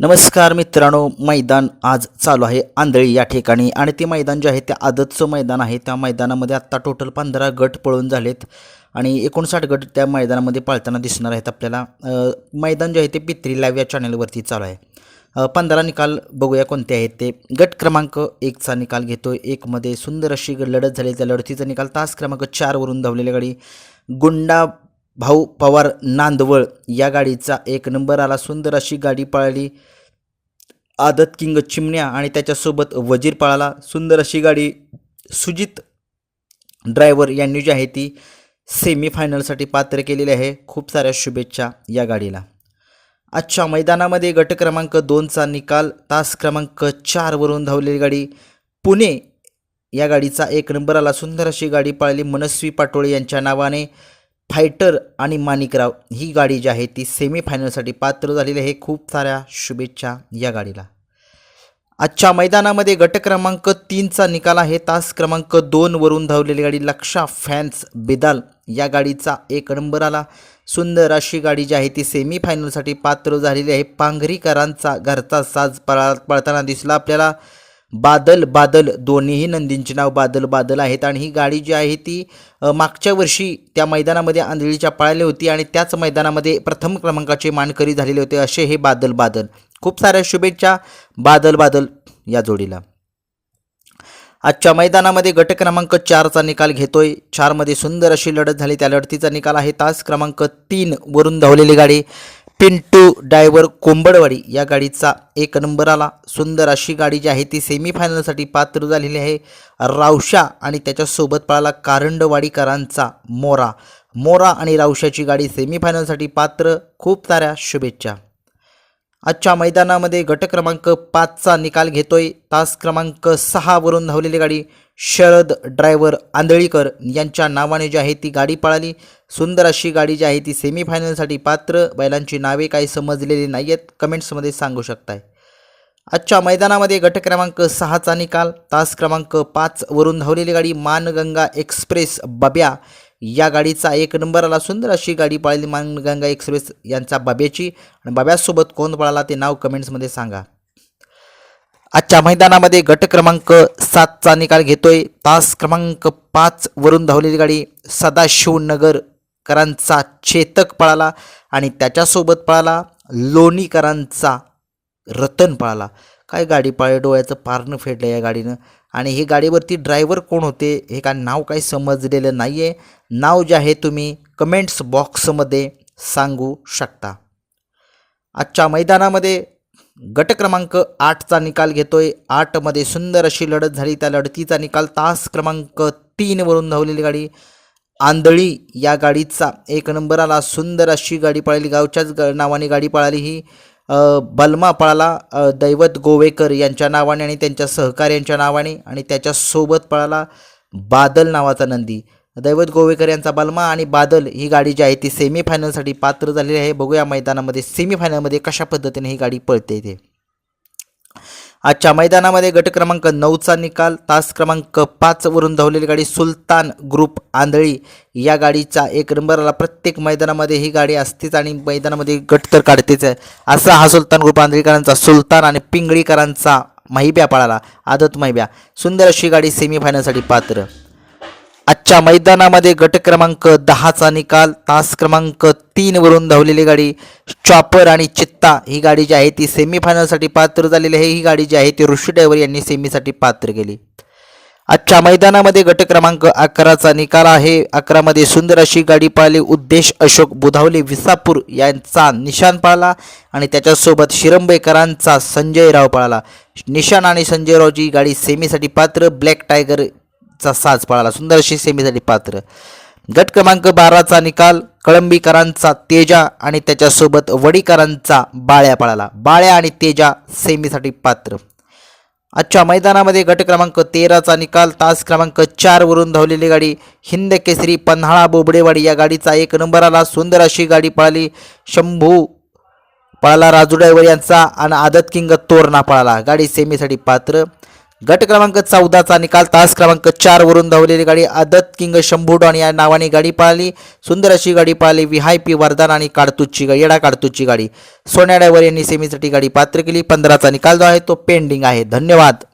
नमस्कार मित्रांनो, मैदान आज चालू आहे आंधळी या ठिकाणी आणि ते मैदान जे आहे ते आदतचं मैदान आहे. त्या मैदानामध्ये आत्ता टोटल 15 गट पळून झालेत आणि 59 गट त्या मैदानामध्ये पळताना दिसणार आहेत आपल्याला. मैदान जे आहे ते पित्री लाईव्ह या चॅनलवरती चालू आहे. 15 निकाल बघूया कोणते आहेत ते. गट क्रमांक 1चा निकाल घेतोय. 1मध्ये सुंदर अशी लढत झाली. त्या लढतीचा निकाल तास क्रमांक 4वरून धावलेली गाडी गुंडा भाऊ पवार नांदवळ या गाडीचा 1 नंबर आला. सुंदर अशी गाडी पळाली. आदत किंग चिमण्या आणि त्याच्यासोबत वजीर पळाला. सुंदर अशी गाडी सुजित ड्रायव्हर यांनी जी आहे ती सेमीफायनलसाठी पात्र केलेली आहे. खूप साऱ्या शुभेच्छा या गाडीला. आजच्या मैदानामध्ये गट क्रमांक 2चा निकाल तास क्रमांक 4वरून धावलेली गाडी पुणे या गाडीचा 1 नंबर आला. सुंदर अशी गाडी पळाली. मनस्वी पाटोळे यांच्या नावाने फायटर आणि माणिकराव ही गाडी जी आहे ती सेमीफायनलसाठी पात्र झालेली आहे. खूप साऱ्या शुभेच्छा या गाडीला. आजच्या मैदानामध्ये गट क्रमांक 3चा निकाल आहे. तास क्रमांक 2वरून धावलेली गाडी लक्षा फॅन्स बेदाल या गाडीचा 1 नंबर आला. सुंदर अशी गाडी जी आहे ती सेमीफायनलसाठी पात्र झालेली आहे. पांघरीकरांचा घरचा साज पळताना दिसला आपल्याला. बादल दोन्हीही नंदींचे नाव बादल आहेत आणि ही गाडी जी आहे ती मागच्या वर्षी त्या मैदानामध्ये आंधळीच्या पळाली होती आणि त्याच मैदानामध्ये प्रथम क्रमांकाचे मानकरी झालेले होते. असे हे बादल. खूप साऱ्या शुभेच्छा बादल या जोडीला. आजच्या मैदानामध्ये गट क्रमांक 4चा निकाल घेतोय. 4मध्ये सुंदर अशी लढत झाली. त्या लढतीचा निकाल आहे तास क्रमांक 3वरून धावलेली गाडी पिंटू ड्रायव्हर कोंबडवाडी या गाडीचा 1 नंबर आला. सुंदर अशी गाडी जी आहे ती सेमीफायनलसाठी पात्र झालेली आहे. रावशा आणि त्याच्यासोबत पळाला कारंडवाडीकरांचा मोरा आणि रावशाची गाडी सेमीफायनलसाठी पात्र. खूप साऱ्या शुभेच्छा. आजच्या मैदानामध्ये गट क्रमांक 5चा निकाल घेतोय. तास क्रमांक 6वरून धावलेली गाडी शरद ड्रायव्हर आंधळीकर यांच्या नावाने जी आहे ती गाडी पळाली. सुंदर अशी गाडी जी आहे ती सेमीफायनलसाठी पात्र. बैलांची नावे काही समजलेली नाही आहेत, कमेंट्समध्ये सांगू शकताय. आजच्या मैदानामध्ये गट क्रमांक 6चा निकाल तास क्रमांक 5वरून धावलेली गाडी मानगंगा एक्सप्रेस बब्या या गाडीचा 1 नंबर आला. सुंदर अशी गाडी पळाली मानगंगा एक्सप्रेस यांचा बब्याची आणि बब्यासोबत कोण पळाला ते नाव कमेंट्समध्ये सांगा. आजच्या मैदानामध्ये गट क्रमांक 7चा निकाल घेतोय. तास क्रमांक 5वरून धावलेली गाडी सदाशिवनगरकरांचा चेतक पळाला आणि त्याच्यासोबत पळाला लोणीकरांचा रतन पळाला. काय गाडी पळाली, डोळ्याचं पारणं फेडलं या गाडीनं. आणि ही गाडीवरती ड्रायव्हर कोण होते हे का नाव काही समजलेलं नाही आहे. नाव जे आहे तुम्ही कमेंट्स बॉक्समध्ये सांगू शकता. आजच्या मैदानामध्ये गट क्रमांक 8चा निकाल घेतोय. 8मध्ये सुंदर अशी लढत झाली. त्या लढतीचा निकाल तास क्रमांक 3वरून धावलेली गाडी आंधळी या गाडीचा 1 नंबर आला. सुंदर अशी गाडी पळाली. गावच्याच नावाने गाडी पळाली. ही बलमा पळाला दैवत गोवेकर यांच्या नावाने आणि त्यांच्या सहकार्यांच्या नावाने आणि त्याच्यासोबत पळाला बादल नावाचा नंदी. दैवत गोवेकर यांचा बलमा आणि बादल ही गाडी जी आहे ती सेमीफायनलसाठी पात्र झालेली आहे. बघूया मैदानामध्ये सेमीफायनलमध्ये कशा पद्धतीने ही गाडी पळते ते. आजच्या मैदानामध्ये गट क्रमांक 9चा निकाल तास क्रमांक 5वरून धावलेली गाडी सुलतान ग्रुप आंधळी या गाडीचा 1 नंबर आला. प्रत्येक मैदानामध्ये ही गाडी असतेच आणि मैदानामध्ये गट तर काढतेच आहे. असा हा सुलतान ग्रुप आंधळीकरांचा सुलतान आणि पिंगळीकरांचा महिब्या पळाला आदत महिब्या. सुंदर अशी गाडी सेमीफायनलसाठी पात्र. आजच्या मैदानामध्ये गट क्रमांक 10चा निकाल तास क्रमांक 3वरून धावलेली गाडी चॉपर आणि चित्ता ही गाडी जी आहे ती सेमीफायनलसाठी पात्र झालेली आहे. ही गाडी जी आहे ती ऋषी ड्रायव्हर यांनी सेमीसाठी पात्र केली. आजच्या मैदानामध्ये गट क्रमांक 11चा निकाल आहे. 11मध्ये सुंदर अशी गाडी पळाली. उद्देश अशोक बुधावले विसापूर यांचा निशान पळाला आणि त्याच्यासोबत शिरंबेकरांचा संजयराव पळाला. निशान आणि संजयरावची गाडी सेमीसाठी पात्र. ब्लॅक टायगर चा साज पळाला. सुंदर अशी सेमीसाठी पात्र. गट क्रमांक 12चा निकाल कळंबीकरांचा तेजा आणि त्याच्यासोबत वडीकरांचा बाळ्या पळाला. बाळ्या आणि तेजा सेमीसाठी पात्र. आजच्या मैदानामध्ये गट क्रमांक 13चा निकाल तास क्रमांक 4वरून धावलेली गाडी हिंद केसरी पन्हाळा बोबडेवाडी या गाडीचा 1 नंबर आला. सुंदर अशी गाडी पळाली. शंभू पळाला राजू ड्रायव्हर यांचा आणि आदत किंग तोरणा पळाला. गाडी सेमीसाठी पात्र. गट क्रमांक 14चा निकाल तास क्रमांक 4 वरून धावलेली गाडी आदत किंग शंभू डॉन या नावाने गाडी पाहिली. सुंदर अशी गाडी पाहिली. VIP वरदान आणि काडतूसची गाडी, येडा काडतूसची गाडी सोन्या ड्रायव्हर यांनी सेमीसाठी गाडी पात्र केली. 15चा निकाल जो आहे तो पेंडिंग आहे. धन्यवाद.